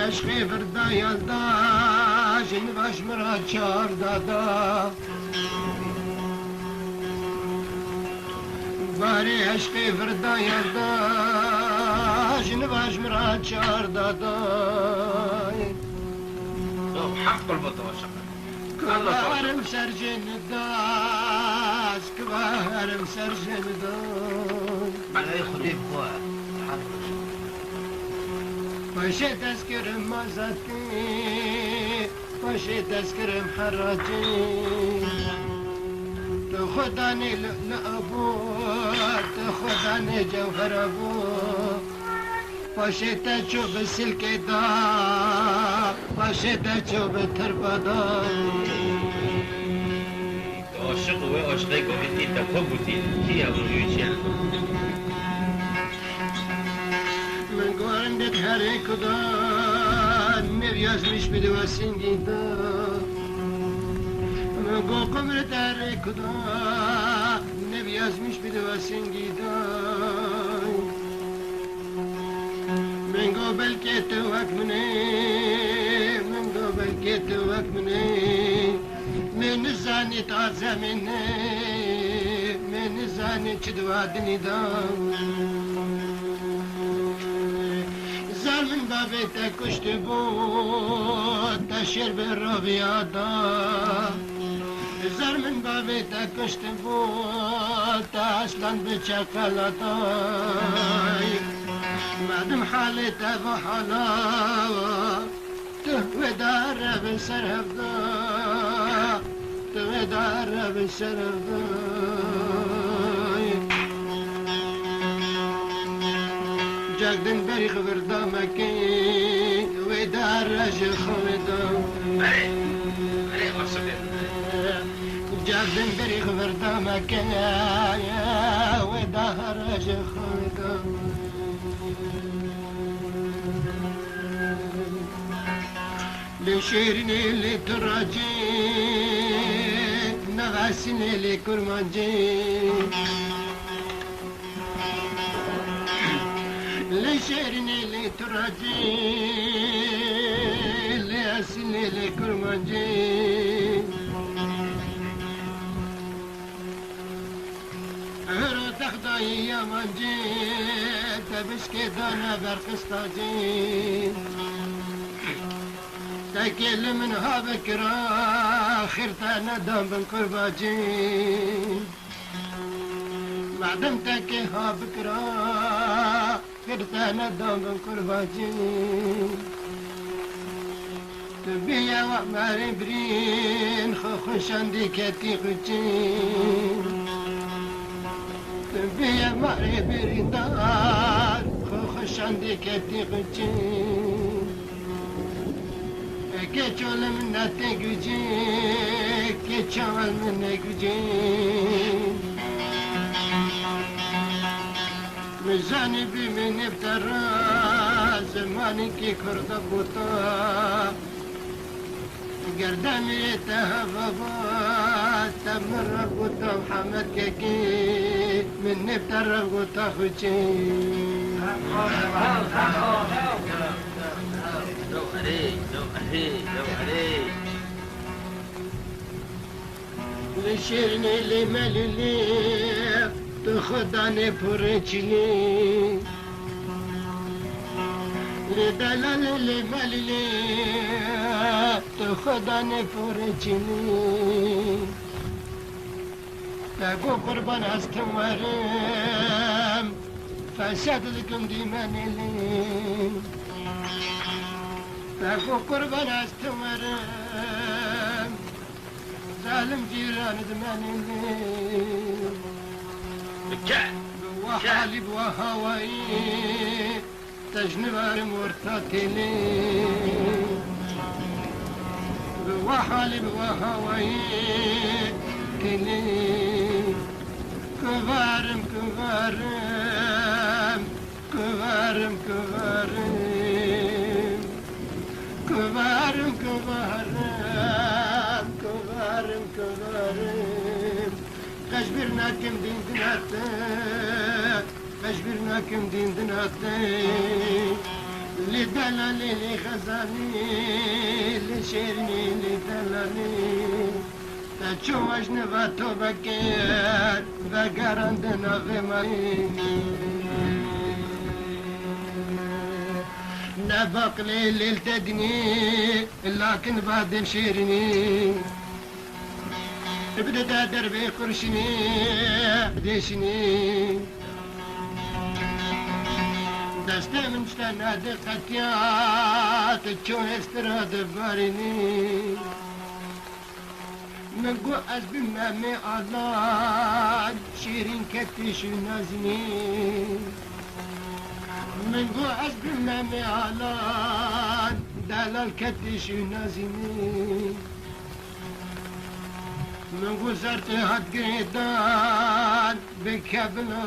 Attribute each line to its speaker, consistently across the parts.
Speaker 1: عشقی بردا یالدا جن باش مرا چار دادا باری عشقی بردا یالدا جن باش مرا چار دادا
Speaker 2: حق البطوشة
Speaker 1: كبارم سرجن داس كبارم سرجن داس
Speaker 2: بعد يخلي بواد
Speaker 1: باشي تذكر مازاتي باشي تذكر محراجي تاخدني لأبوك تاخدني جوهر أبوك باشي تشوف السلك دا باشي تشوف التربة دا
Speaker 2: عاشق و عاشقی گفتید این دفعه بودید کی اولویو چیه؟
Speaker 1: من قارندت هري كدا نبياز مش بدواسين جدا من قمرت هري كدا نبياز مش بدواسين جدا من قبل كتوك مني من قبل كتوك مني من الزاني تعزى مني من الزاني تدوادني دام زال من بابيتك كشت بود تشير بالربياضة زال من بابيتك كشت بود اصلا بشكلاتي مادم حالته بحلاوة تهوي دار بالسرف دا تهوي دار بالسرف دا جاكدن بريخ بردامكي ويدار رجل خويدا
Speaker 2: عليه وصلين
Speaker 1: جاكدن بريخ بردامكي ويدار رجل خويدا لشيرني اللي تراجي نغاسني اللي كرمانجي لشيرني اللي تراجي لأسني اللي كرمانجي هرو تخضاي يا منجي تبشكي دانا برقسطاجي تاكل منها بكرة خيرتنا دام بن قرباجي معدم تاكيها بكرة خيرتنا دام بن قرباجي تبيا وعماري برين خوخش عندي كاتي خجين تبيا ماري برين دار خوخش عندي كاتي خجين كيشول من نتيجي كيشول من نتيجي مزاني بمن ابترى زماني كي كرد بوتا قردامي تهفبا تمر بوتا محمد كيكي من ابترى بوتا خوشي
Speaker 2: دو عليك دو عليك دو عليك
Speaker 1: لشيرني اللي مالي تخدعني فرجلي لدلال اللي مالي تخدعني فرجلي تقو قربان استمرم فساد لكم ديماني لي تاكو قربان استمرم ظالم جيران دماني
Speaker 2: بكاء
Speaker 1: وحالي بوهواي تجنبار مرتاتي لي وحالي بوهواي كلي كبارم كبارم كبارم كبارم كبارم كبارم كبارم كبارم خشبرنا كم دين دناتي خشبرنا كم دين دناتي لدلالي لخزاني لشيرني لدلالي تشو أجنبا توبكير بقرندنا في مريني نبق ليل تدني لكن بعد مشيرني بدأ دربي قرشني ديشني دسته من شتنا دقتيات تشو استراد باريني من قو أزبي مامي الله شيرين كتش نازني من قو أزبي مامي الله دلال كتش نازني من قو زرت هاد قيدان بكابلو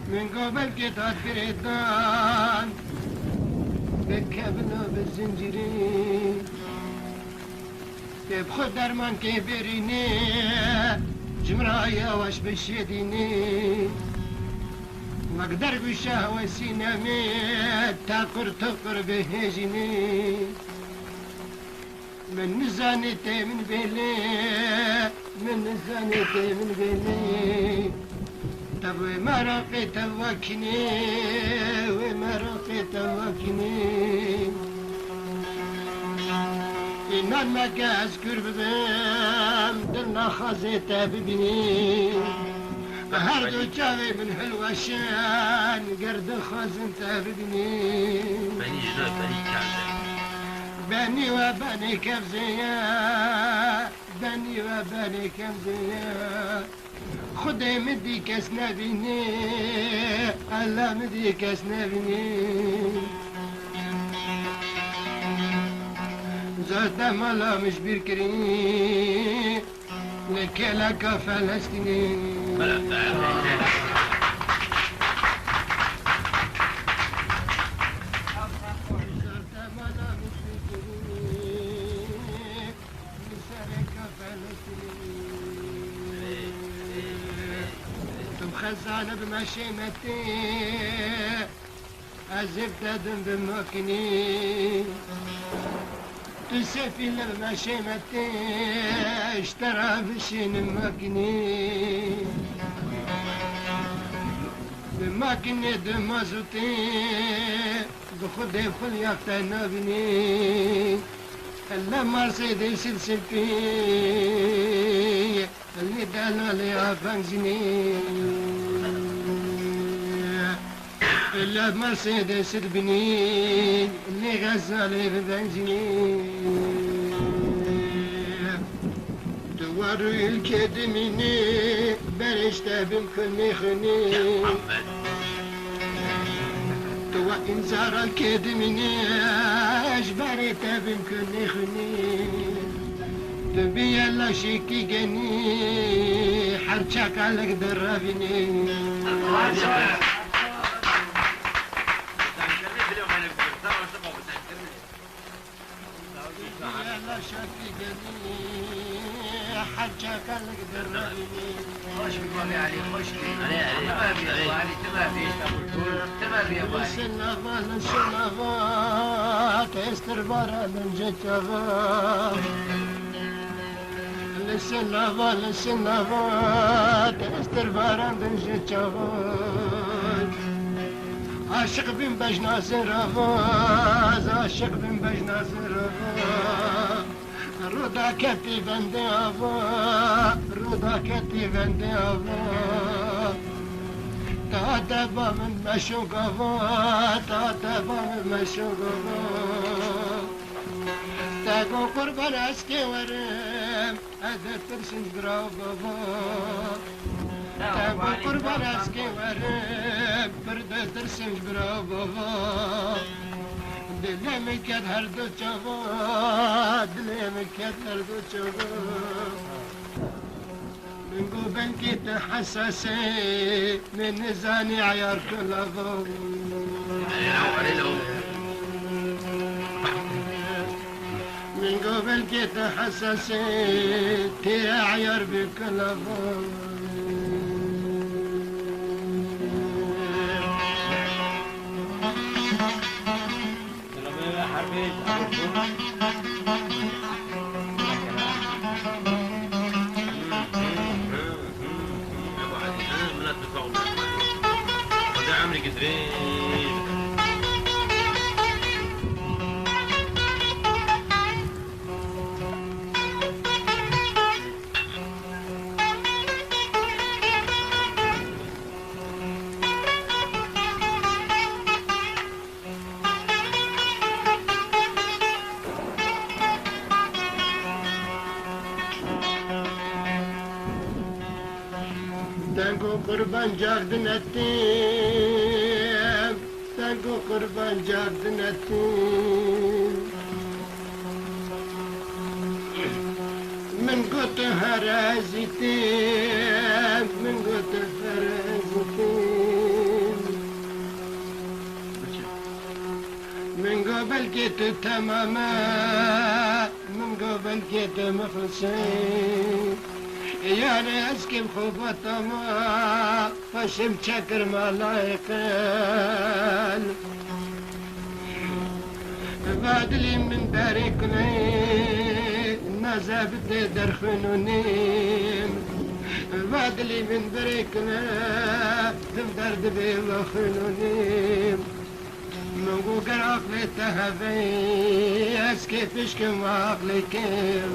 Speaker 1: من قبل قطعت قريدان بكبنا بالزنجيرين كيف خد درمان كبيريني جمرايا واش بشيديني مقدر بشهوة سينامي تقر بهجيني من نزانتي من بيلي من نزانتي من بيلي طب ومرقي توكني ومرقي توكني إن المكاس كربم دلنا خزيته ببني هردو جاوي من حلوشان قرد خزنته ببني
Speaker 2: بني جنوب بني كعبة
Speaker 1: بني وبني كبزيا بني وبني كبزيا خدي مدي كاس نبيني الله مدي كاس نبيني زاد مالا مش بيركري لك لك فلسطيني خزانة بمشيمتي أزفت دم بمكني تسفي بمشيمتي اشترى بشين مكني بمكني دمازوتي بخدي فل يقتنا بني هلا مرسيدس سلسلتي اللي دلالي بنزيني إلا بمرسيدس البنين اللي غزالي ببنزيني دواري الكدميني برشتا بمكني خني توا انزار الكدميني اجبرتا بمكني خني تبي يلا شيكي جني حرشاك عليك دربني يلا شيكي جني حرشاك عليك دربني
Speaker 3: خوش بقولي علي خوش تمام يا ابو علي تمام ايش تقول تمام يا ابو علي
Speaker 1: السنافات استربارا من جتفا السنافات استربارا من جتفا عاشق بن بجناس رفاز عاشق بن بجناس رفاز رودا كتي بندي أبا رودا كتي بندي أبا تاتبا من مشوق أبا تاتبا من مشوق أبا تاكو قربان أسكي ورم أدر ترسن براو بابا تاكو قربان أسكي ورم برد ترسن براو بابا دلم كد هر دو چوا دلم كد هر دو چوا من قو بنكي تحسسي من نزاني عيار كل ضو من قو بنكي تحسسي تي عيار بكل ضو
Speaker 2: ابو علي من التفاهم هذا عمري قدرين
Speaker 1: Tango kurban cardın ettim, tango kurban cardın ettim. Min gotu harazitim, min gotu harazitim. Min قبل جيت تماما من قبل جيت مخلصين يا ناس كيف خبط ما فشم شكر ما لايقل بعد لي من باركني الناس بدي درخنوني بعد لي من باركنا تفدر دبي وخنوني نقول عقلي تهبي كيفش كم عقلي كم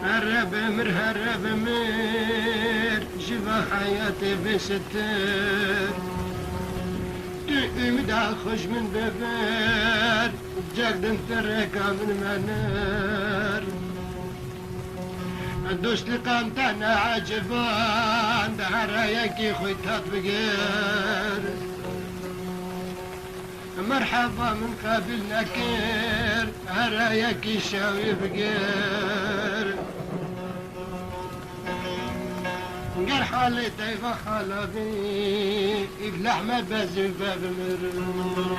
Speaker 1: هرب مر هرب مر شبه حياتي بستر ümid خوش من ببر جاكدن تركا من منار دوست لقام تانا عجبان دهرايكي خوي تطبقر مرحبا من قبل نكر هرايكي شاوي بقر قال حالي طيبة حلبي يفلح ما بازي باب مر